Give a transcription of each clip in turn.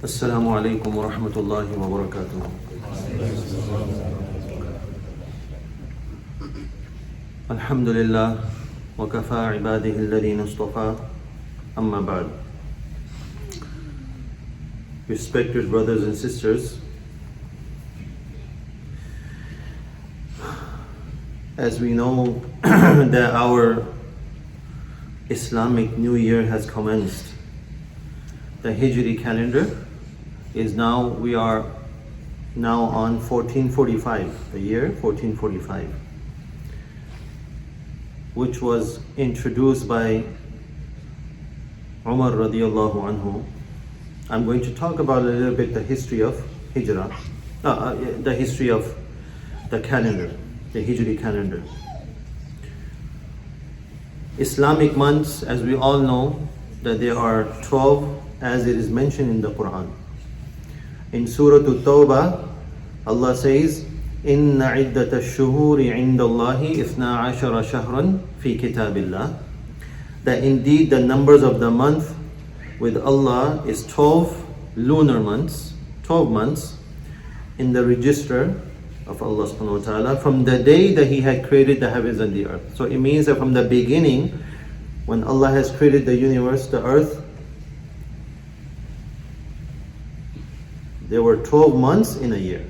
Assalamu alaikum wa rahmatullahi wa barakatuh. Alhamdulillah wa kafa ibadihi alladhina istafa, amma ba'd. Respected brothers and sisters, as we know that our Islamic New Year has commenced, the Hijri calendar is we are now on 1445, the year 1445, which was introduced by Umar radiallahu anhu. I'm going to talk about a little bit the history of Hijrah, the history of the calendar, the Hijri calendar. Islamic months, as we all know, that there are 12 as it is mentioned in the Quran. In Surah At-Tawbah, Allah says, "Inna iddat ash-shuhuri 'inda Allahi 12 shahran fi kitabillah." That indeed the numbers of the month with Allah is 12 lunar months, 12 months in the register of Allah subhanahu wa ta'ala from the day that He had created the heavens and the earth. So it means that from the beginning, when Allah has created the universe, the earth, there were 12 months in a year.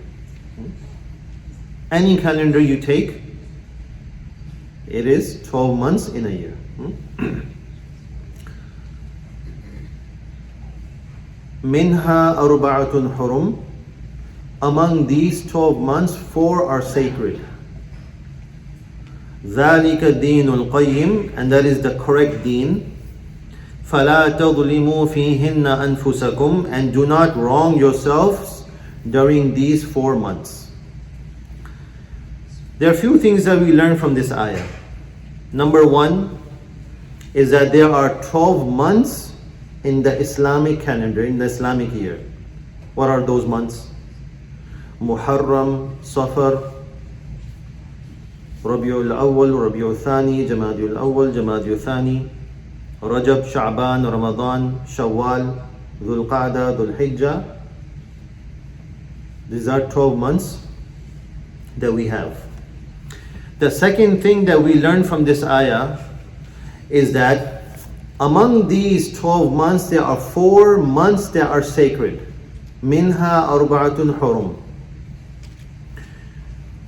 Any calendar you take, it is 12 months in a year. Minha arba'atun hurum. Among these 12 months, 4 are sacred. ذَلِكَ الدِّينُ الْقَيِّمُ, and that is the correct deen. فَلَا تَظْلِمُوا فِيهِنَّ أَنفُسَكُمْ, and do not wrong yourselves during these 4 months. There are a few things that we learn from this ayah. Number 1 is that there are 12 months in the Islamic calendar, in the Islamic year. What are those months? Muharram, Safar, Rabiul Awwal, Rabiul Thani, Jamadiul Awwal, Jamadiul Thani, Rajab, Sha'ban, Ramadan, Shawwal, Dhul Qa'dah, Dhul Hijjah. These are 12 months that we have. The second thing that we learn from this ayah is that among these 12 months, there are 4 months that are sacred. Minha arba'atun hurum.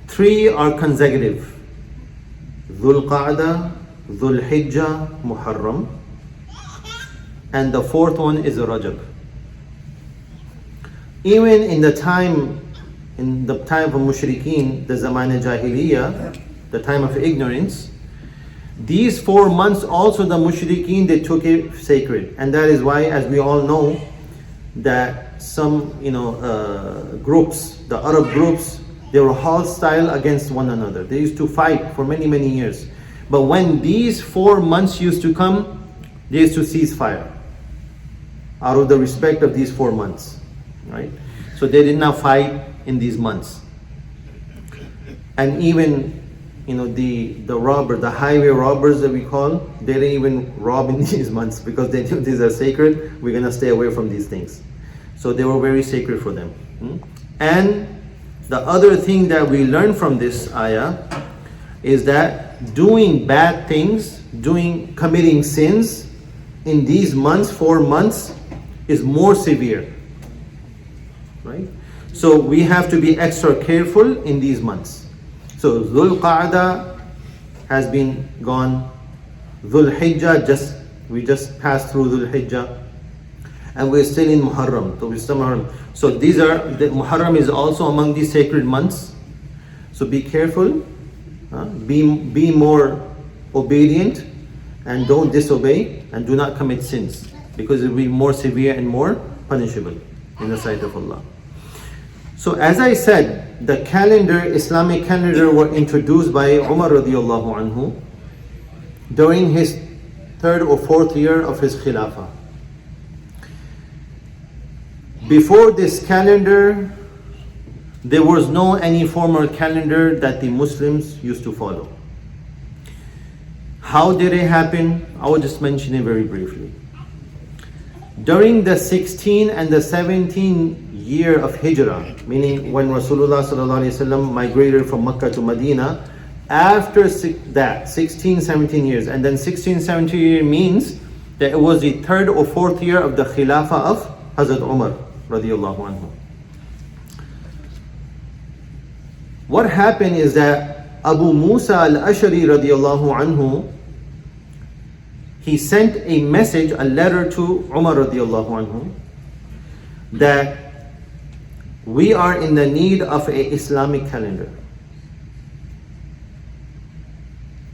3 are consecutive. Dhul Qa'dah, Dhul Hijjah, Muharram. And the 4th one is Rajab. Even in the time of Mushrikeen, the Zaman Jahiliyyah, the time of ignorance, these 4 months also the Mushrikeen, they took it sacred. And that is why, as we all know, that some groups, the Arab groups, they were hostile against one another. They used to fight for many, many years. But when these 4 months used to come, they used to cease fire out of the respect of these 4 months, right? So they did not fight in these months. And even, the highway robbers that we call, they didn't even rob in these months because they knew these are sacred. We're gonna stay away from these things. So they were very sacred for them. And the other thing that we learn from this ayah is that doing bad things, committing sins in these months, 4 months, is more severe, right? So we have to be extra careful in these months. So Dhul Qa'dah has been gone. Dhul Hijjah, we just passed through Dhul Hijjah, and we're still in Muharram. So the Muharram is also among these sacred months. So be careful, be more obedient, and don't disobey, and do not commit sins, because it will be more severe and more punishable in the sight of Allah. So as I said, the Islamic calendar were introduced by Umar radiallahu anhu during his 3rd or 4th year of his Khilafah. Before this calendar, there was no any formal calendar that the Muslims used to follow. How did it happen? I will just mention it very briefly. During the 16 and the 17 year of Hijrah, meaning when Rasulullah sallallahu alaihi wasallam migrated from Mecca to Medina, after that 16, 17 years, and then 16, 17 years means that it was the third or fourth year of the Khilafah of Hazrat Umar radiallahu anhu. What happened is that Abu Musa al-Ashari radiallahu anhu, he sent a message, a letter to Umar radiallahu anhu, that we are in the need of an Islamic calendar.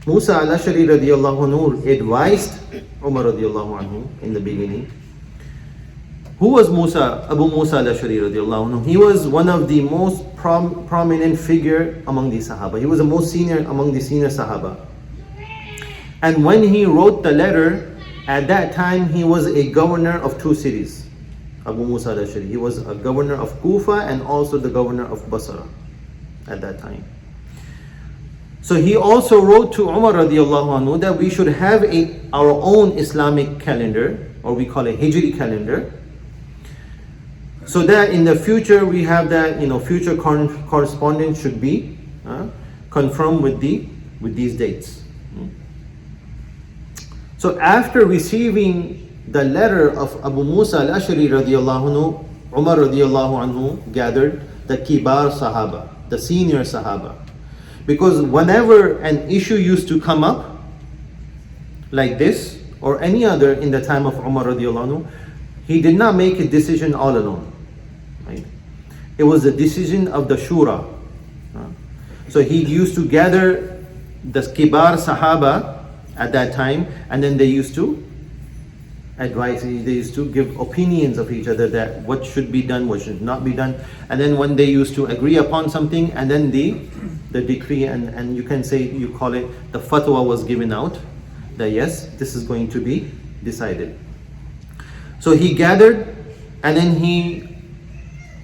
Musa al-Ashari radiallahu anhu advised Umar radiallahu anhu in the beginning. Who was Musa? Abu Musa al-Ashari radiallahu anhu. He was one of the most prominent figure among the Sahaba. He was the most senior among the senior Sahaba. And when he wrote the letter, at that time he was a governor of two cities. Abu Musa al-Ashari. He was a governor of Kufa and also the governor of Basra at that time. So he also wrote to Umar radiallahu anhu that we should have our own Islamic calendar, or we call it Hijri calendar, so that in the future we have that, future correspondence should be confirmed with these dates. So after receiving the letter of Abu Musa al-Ashari radiallahu anhu, Umar radiallahu anhu gathered the Kibar Sahaba, the senior Sahaba. Because whenever an issue used to come up like this or any other in the time of Umar radiallahu anhu, he did not make a decision all alone. Right? It was the decision of the Shura. So he used to gather the Kibar Sahaba at that time, and then they used to advise, they used to give opinions of each other that what should be done, what should not be done. And then when they used to agree upon something, and then the decree and you can say, you call it, the fatwa was given out that yes, this is going to be decided. So he gathered and then he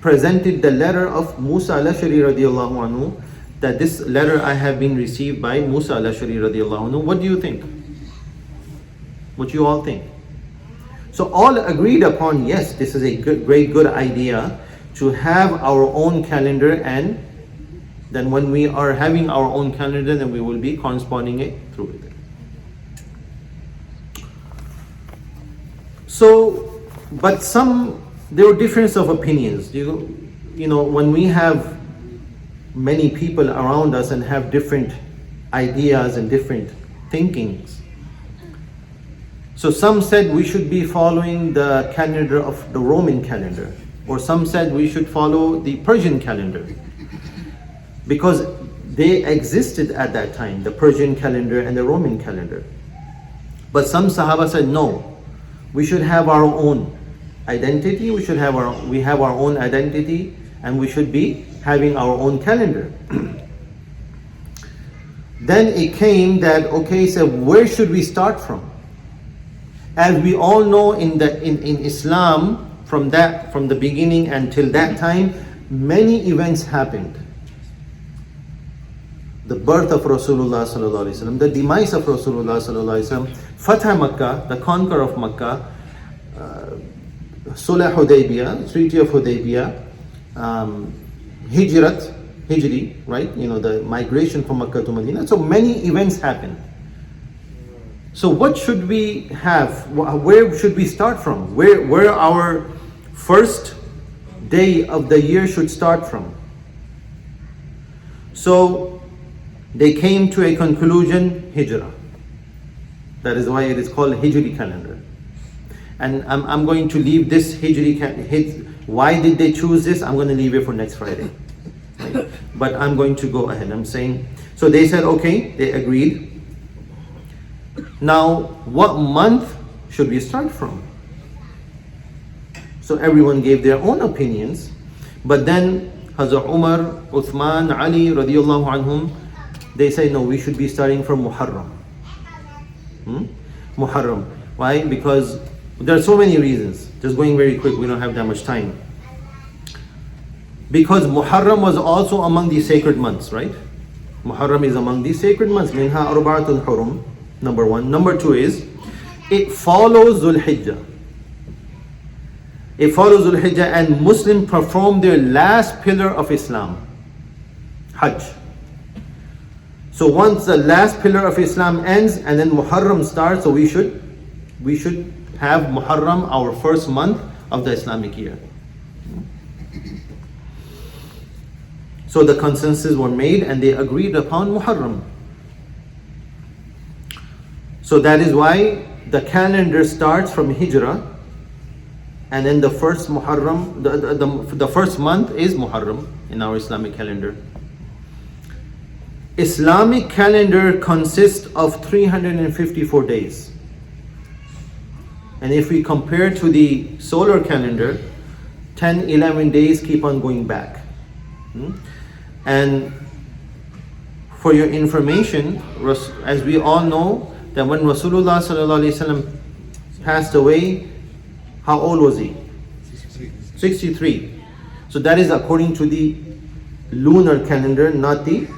presented the letter of Musa al-Ashari radiallahu anhu, that this letter I have been received by Musa al-Ashari radiallahu anhu. What do you think? What you all think? So all agreed upon, yes, this is a good idea to have our own calendar, and then when we are having our own calendar, then we will be corresponding it through it. So, but there were difference of opinions. When we have many people around us and have different ideas and different thinkings. So some said we should be following the calendar of the Roman calendar, or some said we should follow the Persian calendar, because they existed at that time, the Persian calendar and the Roman calendar. But some Sahaba said no, we should have our own identity, we have our own identity, and we should be having our own calendar. Then it came that, okay, so where should we start from? As we all know, in Islam, from the beginning until that time, many events happened. The birth of Rasulullah sallallahu alaihi wasallam, the demise of Rasulullah sallallahu alaihi wasallam, Fatah Makkah, the conquer of Makkah, Sulh Hudaybiyah, Treaty of Hudaybiyah, Hijri, right? The migration from Makkah to Medina. So many events happened. So what should we have? Where should we start from? Where our first day of the year should start from? So they came to a conclusion, Hijrah. That is why it is called Hijri calendar. And I'm going to leave this why did they choose this? I'm going to leave it for next Friday. Right? But I'm going to go ahead. I'm saying, so they said, okay, they agreed. Now, what month should we start from? So everyone gave their own opinions, but then Hazrat Umar, Uthman, Ali radiallahu anhum, they say no, we should be starting from Muharram. Muharram. Why? Because there are so many reasons. Just going very quick, we don't have that much time. Because Muharram was also among the sacred months, right? Muharram is among the sacred months. Minha arba'atul hurum. Number one. Number two is, it follows Dhul Hijjah. It follows Dhul Hijjah, and Muslims perform their last pillar of Islam, Hajj. So once the last pillar of Islam ends and then Muharram starts, so we should have Muharram, our first month of the Islamic year. So the consensus were made and they agreed upon Muharram. So that is why the calendar starts from Hijrah, and then the first Muharram, the first month is Muharram in our Islamic calendar. Islamic calendar consists of 354 days. And if we compare to the solar calendar, 10, 11 days keep on going back. And for your information, as we all know, that when Rasulullah sallallahu alaihi wasallam passed away, how old was he? 63. So that is according to the lunar calendar, not the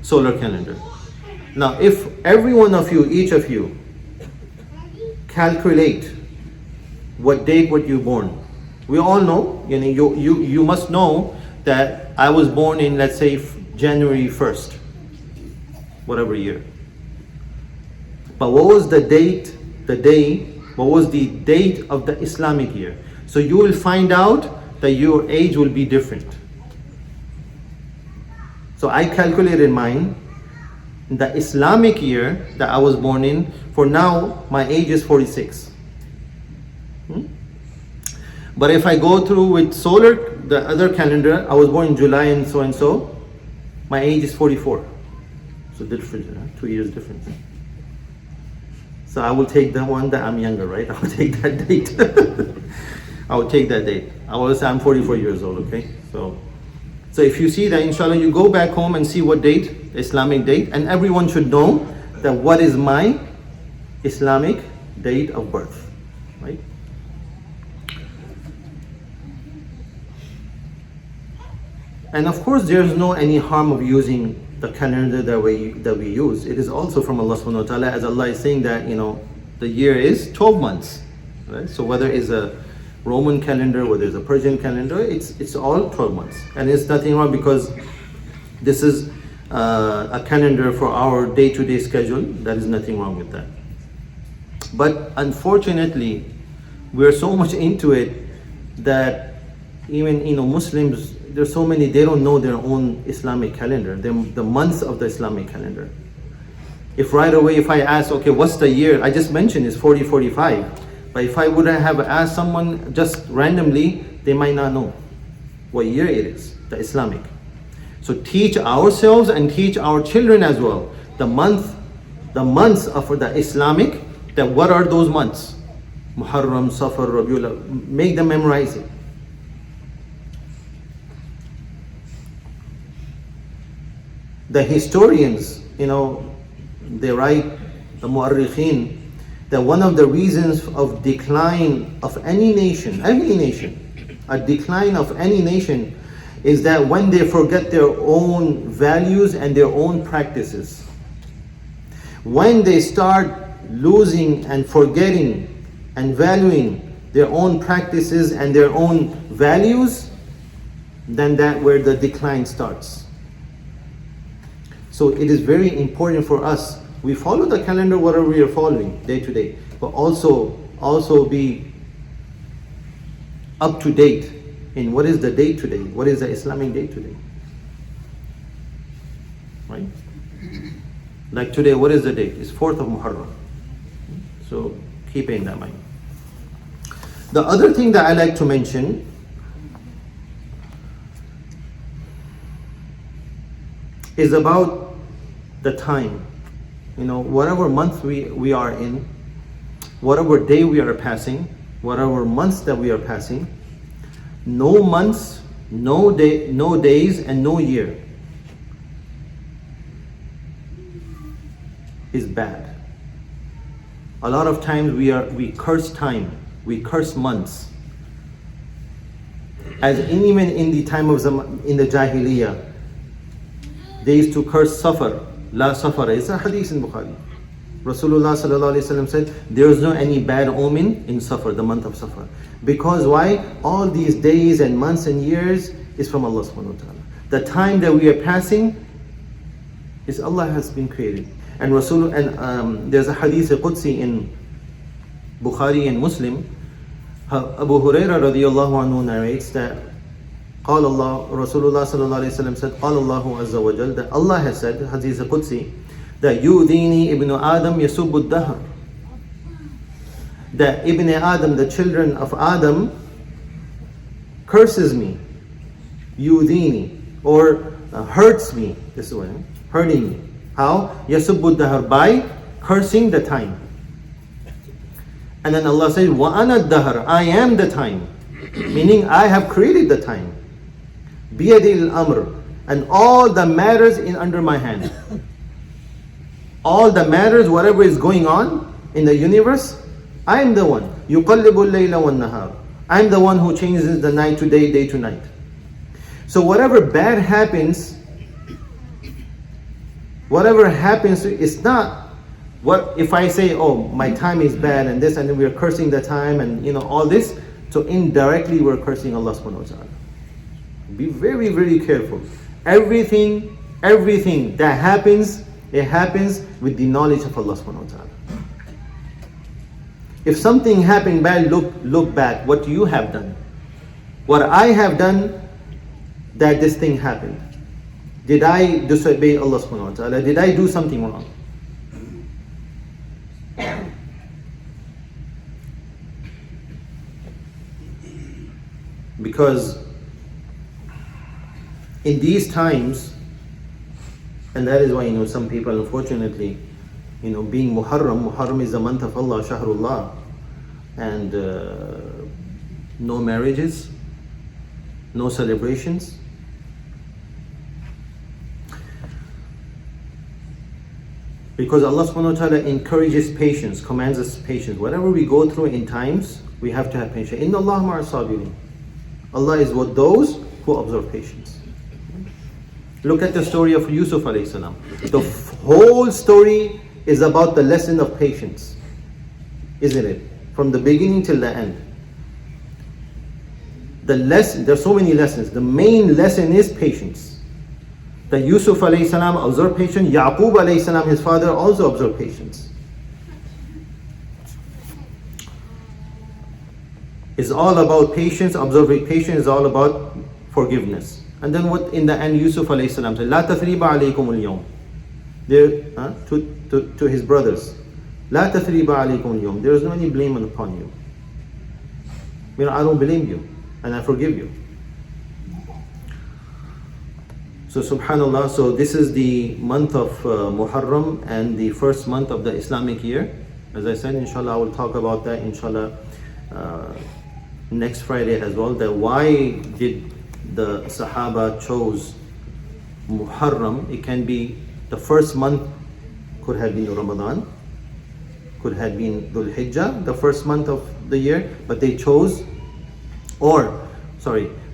solar calendar. Now, if every one of you, each of you, calculate what date were you born. We all know, you must know that I was born in, let's say, January 1st, whatever year. But what was the date, what was the date of the Islamic year? So you will find out that your age will be different. So I calculated mine, the Islamic year that I was born in. For now, my age is 46. But if I go through with solar, the other calendar, I was born in July and so, my age is 44. So different, 2 years difference. So I will take the one that I'm younger, right? I will take that date. I will take that date. I will say I'm 44 years old, okay? So if you see that, inshallah, you go back home and see what date, Islamic date, and everyone should know that what is my Islamic date of birth, right? And of course, there's no any harm of using the calendar that we use. It is also from Allah subhanahu wa ta'ala, as Allah is saying that, the year is 12 months, right? So whether it's a Roman calendar, whether it's a Persian calendar, it's all 12 months. And it's nothing wrong, because this is a calendar for our day-to-day schedule. There is nothing wrong with that. But unfortunately, we're so much into it that even Muslims, there's so many, they don't know their own Islamic calendar, the months of the Islamic calendar. If right away, if I ask, okay, what's the year? I just mentioned it's 4045. But if I would have asked someone just randomly, they might not know what year it is, the Islamic. So teach ourselves and teach our children as well the months of the Islamic, that what are those months? Muharram, Safar, Rabiul, make them memorize it. The historians, they write, the mu'arrikhin, that one of the reasons of decline of any nation, a decline of any nation, is that when they forget their own values and their own practices. When they start losing and forgetting and valuing their own practices and their own values, then that's where the decline starts. So it is very important for us, we follow the calendar, whatever we are following day to day, but also be up to date in what is the date today, what is the Islamic date today, right? Like today, what is the date? It's 4th of Muharram. So keep in that mind. The other thing that I like to mention is about the time. Whatever month we are in, whatever day we are passing, whatever months that we are passing, no months, no days, and no year is bad. A lot of times we curse time, we curse months. As even in the time of in the Jahiliyyah, they used to curse Safar, La safara. It's a hadith in Bukhari. Rasulullah sallallahu alaihi wasallam said, there is no any bad omen in Safar, the month of Safar. Because why? All these days and months and years is from Allah subhanahu wa ta'ala. The time that we are passing is Allah has been created. And there's a hadith Qudsi in Bukhari and Muslim. Abu Hurairah radiyallahu anhu narrates that Rasulullah sallallahu alaihi wasallam said, قال الله عز وجل, that Allah has said, hadith Qudsi, that يُؤْذِينِي ibn Adam يَسُبُّ الدَّهْرِ, that Ibn Adam, the children of Adam, curses me, يُؤْذِينِي, or hurts me, this way, hurting me. How? يَسُبُّ الدَّهْرِ, by cursing the time. And then Allah says, وَأَنَا الدَّهْرِ, I am the time, meaning I have created the time. بِيَدِ الْأَمْرِ, and all the matters in under my hand. All the matters, whatever is going on in the universe, I am the one. يُقَلِّبُ اللَّيْلَ وَالنَّهَارِ, I am the one who changes the night to day, day to night. So whatever bad happens, it's not what if I say, oh, my time is bad and this, and then we are cursing the time and all this. So indirectly we're cursing Allah subhanahu wa ta'ala. Be very, very careful. Everything that happens, it happens with the knowledge of Allah subhanahu wa ta'ala. If something happened bad, look back. What you have done. What I have done that this thing happened. Did I disobey Allah subhanahu wa ta'ala? Did I do something wrong? Because in these times, and that is why some people, unfortunately, being Muharram is the month of Allah, Shahrullah, and no marriages, no celebrations. Because Allah subhanahu wa ta'ala encourages patience, commands us patience. Whatever we go through in times, we have to have patience. Inna Allah ma'a sabirin. Allah is with those who observe patience. Look at the story of Yusuf alayhi salam. The whole story is about the lesson of patience, isn't it? From the beginning till the end. There's so many lessons. The main lesson is patience. That Yusuf alayhi salam observed patience. Yaqub alayhi salam, his father, also observed patience. It's all about patience. Observing patience is all about forgiveness. And then what in the end Yusuf alayhi salam said, La tathriba alaykum al-yawm. To his brothers, La tathriba alaykum al-yawm. There is no any blame upon you. I don't blame you and I forgive you. So subhanallah, so this is the month of Muharram and the first month of the Islamic year. As I said, inshallah I will talk about that inshallah next Friday as well, that why did the Sahaba chose Muharram. It can be the first month, could have been Ramadan, could have been Dhul Hijjah, the first month of the year, but they chose,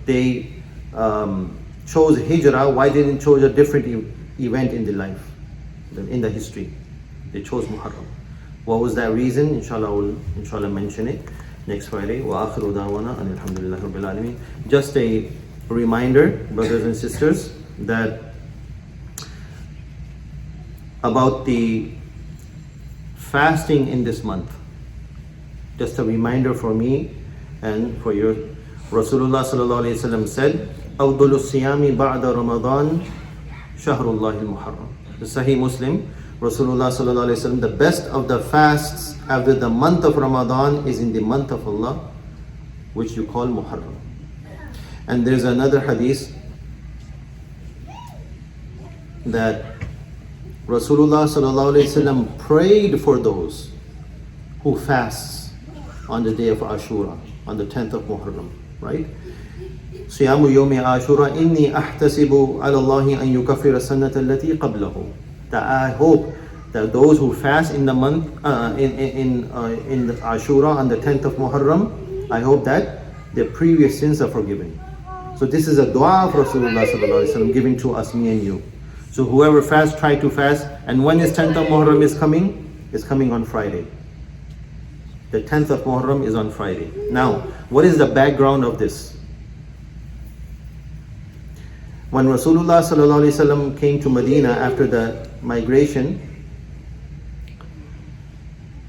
they chose Hijrah. Why didn't chose a different event in the life, in the history? They chose Muharram. What was that reason? Inshallah, I will mention it next Friday. Wa akhiru da'wana and alhamdulillah rabbil alameen. Just a reminder, brothers and sisters, that about the fasting in this month. Just a reminder for me and for your. Rasulullah sallallahu alaihi wasallam said, "Awdul siyami ba'da Ramadan, shahrullah al-Muharram." The Sahih Muslim. Rasulullah sallallahu alaihi wasallam, the best of the fasts after the month of Ramadan is in the month of Allah, which you call Muharram. And there's another hadith that Rasulullah sallallahu alaihi wasallam prayed for those who fasts on the day of Ashura, on the 10th of Muharram, right? Siyamu yawmi Ashura inni ahtasibu ala Allahi an yukaffira sanata allati qablahu. That I hope that those who fast in the month in Ashura on the 10th of Muharram, I hope that their previous sins are forgiven. So this is a dua of Rasulullah sallallahu alaihi wasallam giving to us, me and you. So whoever fasts, try to fast. And when is 10th of Muharram is coming? It's coming on Friday. The 10th of Muharram is on Friday. Now, what is the background of this? When Rasulullah sallallahu alaihi wasallam came to Medina after the migration,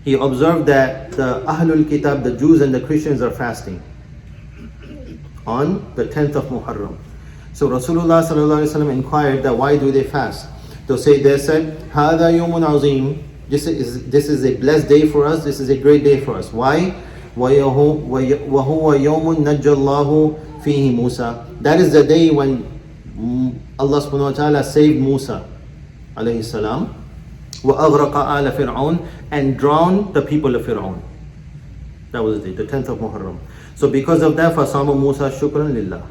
he observed that the Ahlul Kitab, the Jews and the Christians, are fasting on the 10th of Muharram. So Rasulullah sallallahu alaihi wasallam inquired that why do they fast? They said, "Hada yawmun azim." This is a blessed day for us. This is a great day for us. Why? وَهُوَ يَوْمٌ نَجَّى اللَّهُ فِيهِ مُوسَى. That is the day when Allah subhanahu wa ta'ala saved Musa alayhi salam, وَأَغْرَقَ آلَ فِرْعَوْنَ, and drowned the people of Fir'aun. That was the day, the 10th of Muharram. So because of that, فَصَامَ مُوسَى شُكْرًا لِلَّهِ.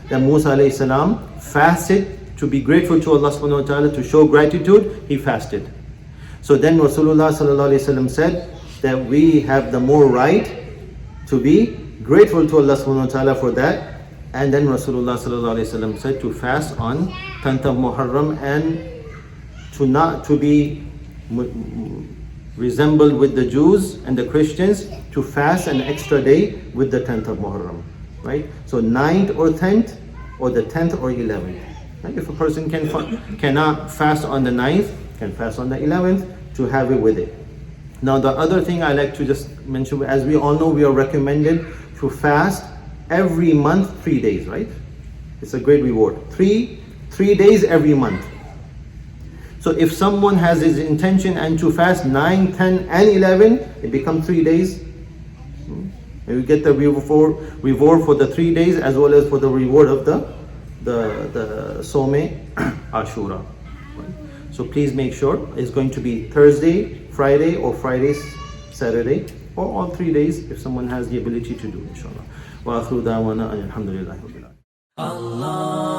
That Musa alayhi salam fasted to be grateful to Allah subhanahu wa ta'ala, to show gratitude, he fasted. So then Rasulullah sallallahu alaihi wasallam said that we have the more right to be grateful to Allah subhanahu wa ta'ala for that. And then Rasulullah sallallahu alaihi wasallam said to fast on 10th of Muharram and to be resembled with the Jews and the Christians, to fast an extra day with the 10th of Muharram, right? So 9th or 10th, or the 10th or 11th. Right? If a person cannot fast on the 9th, can fast on the 11th, to have it with it. Now the other thing I like to just mention, as we all know, we are recommended to fast every month 3 days, right? It's a great reward. Three days every month. So if someone has his intention and to fast 9, 10 and 11, it becomes 3 days. And we get the reward for the 3 days as well as for the reward of the Some Ashura. So please make sure it's going to be Thursday, Friday, or Friday, Saturday, or all 3 days if someone has the ability to do, inshallah. Wa akhiru da'wana alhamdulillahi rabbil alamin. Allah